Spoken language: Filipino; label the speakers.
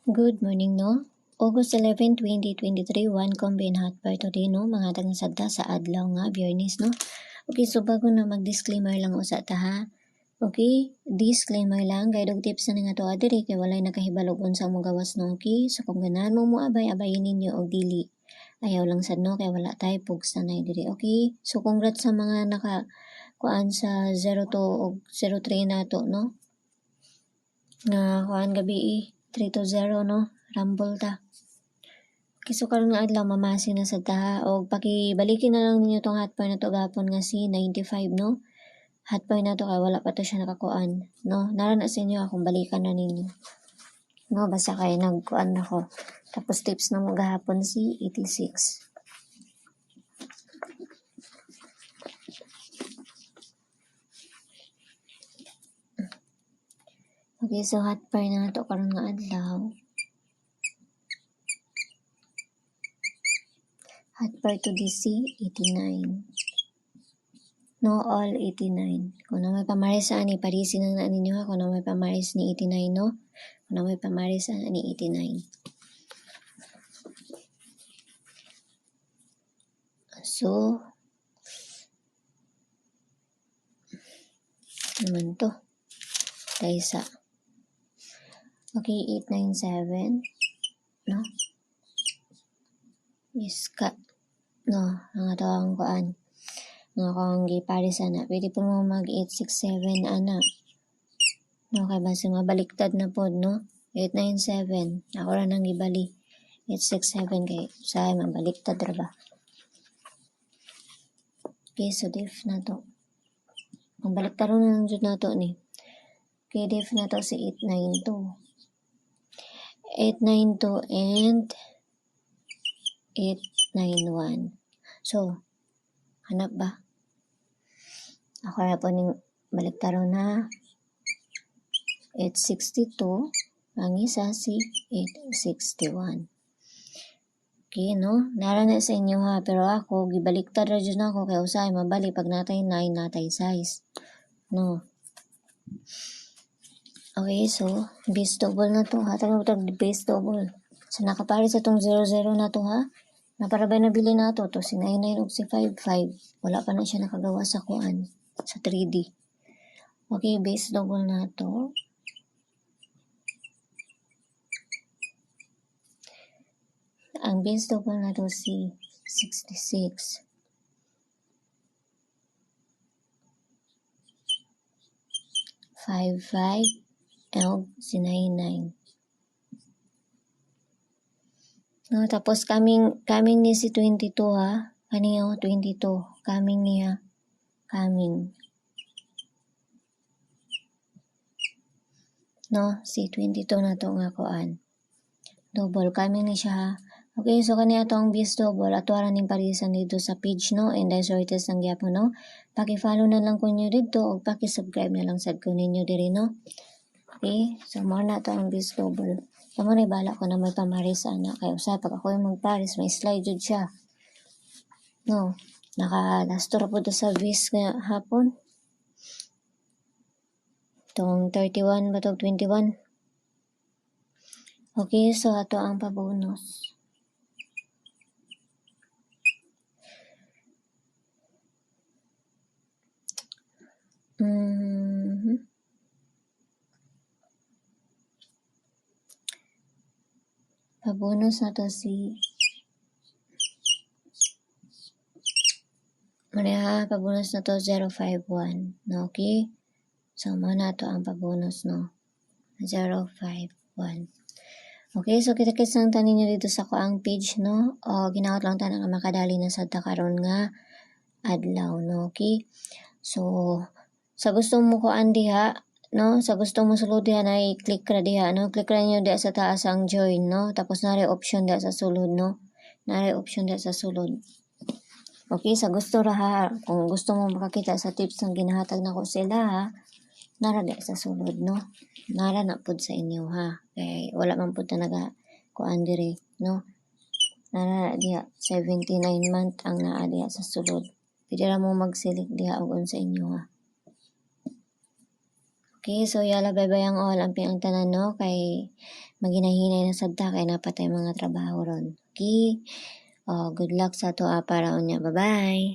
Speaker 1: Good morning, no? August 11, 2023, one combine hot bar today, no? Mga tagang sadta sa adlaw nga, Biyernes, no? Okay, so bago na mag-disclaimer lang usa ta, ha? Okay, disclaimer lang, guide og tips na nga to adiri kay walay nakahibalog unsa mo gawas no, okay? So kung ganahan mo abayin ninyo og dili. Ayaw lang sad no, kay wala tay pugs na diri, okay? So congrats sa mga kuan sa 02 og 03 nato, no? Nga kuan gabi 3-0, no? Rumble ta. Okay, so karon nga adlaw mamasi na sad ta og pakibalikin na lang ninyo tong hot point na to gapon nga si 95, no? Hot point na to kay wala pa to siya nakakuan, no? Nara na sa inyo akong balikan na ninyo. No, basta kay nagkuan ako. Tapos tips na mo gahapon si 86. Okay, so hot point na to karon nga adlaw. Hot part to DC 89. No, all 89. Kung na may pamaris sa ani, parisin na ninyo ha. Kung na may pamaris ni 89, no? Kung na may pamaris sa ani 89. So, naman to. Taysa. Okay, 897. No? Iska. No, ang atawang kuan. Nga kung giparisan na. Pwede po mo mag 867 ana. No, kay basta mabaliktad na pod, no? 897. Ako ra nang gibali. 867 kay say mabaliktad ra ba? Okay, so diff na to. Ang baliktad na lang jud nato ni. Okay, diff na to si 892. 892 and 891. So, hanap ba? Ako na po ning baliktaro na 862. Ang isa si 861. Okay, no? Nara na sa inyo ha. Pero ako, gibaliktad ra dyan ako kaya usay mabali pag natay 9, natay size. No? Okay, so, base double na to ha. Tawag base double. So, nakapari sa tong 00 na to ha. Naparabay na bili na to si 99 o si 55. Wala pa na siya nakagawa sa kuan. Sa 3D. Okay, base double na to. Ang base double na to si 66. 55 and si 99. No, tapos coming ni si 22 ha. Kaniyo 22. Coming niya. Coming. No, si 22 na to nga kuan. Double coming ni siya ha. Okay, so kaniya to ang base double at wala ning parisan dito sa page, no? And I sorted sang gyapon, no? Paki-follow na lang ko nyo dito o paki-subscribe na lang sad ko ninyo diri, no? Okay, so more na to ang base double. Tama na bala ko na may pamaris ana kay usay pag ako yung magparis may slide jud siya. No, naka-lastor po to sa vis nga hapon. Tong 31 ba tong 21. Okay, so ato ang pabonus. Pabonus na to si pabonus na to 051. No, okay? So, na to ang pabonus, no? 051. Okay, so kita-kits lang tanin nyo dito sa kuang page, no? O, ginaot lang tayo nga makadali na sa takaron nga adlaw, no? Okay? So, sa gusto mo kuan diha, no? Sa gusto mo sulod diha na i-click ra diha, no? Click ra nyo diha sa taas ang join, no? Tapos nare option diha sa sulod, no? Nare option diha sa sulod. Okay, sa gusto ra ha, kung gusto mo makakita sa tips ng ginahatag na ko sila ha, nara diha sa sulod, no? Nara na pud sa inyo ha. Kay wala man pud na kuan diri, no? Nara diha 79 month ang naa diha sa sulod. Pwede ra mo mag-select diha og unsa inyo ha. Okay, so yala bye-bye ang all ang tanan no kay maginahinay na sabta kay napatay mga trabaho ron. Okay? Good luck sa to para unya. Bye-bye.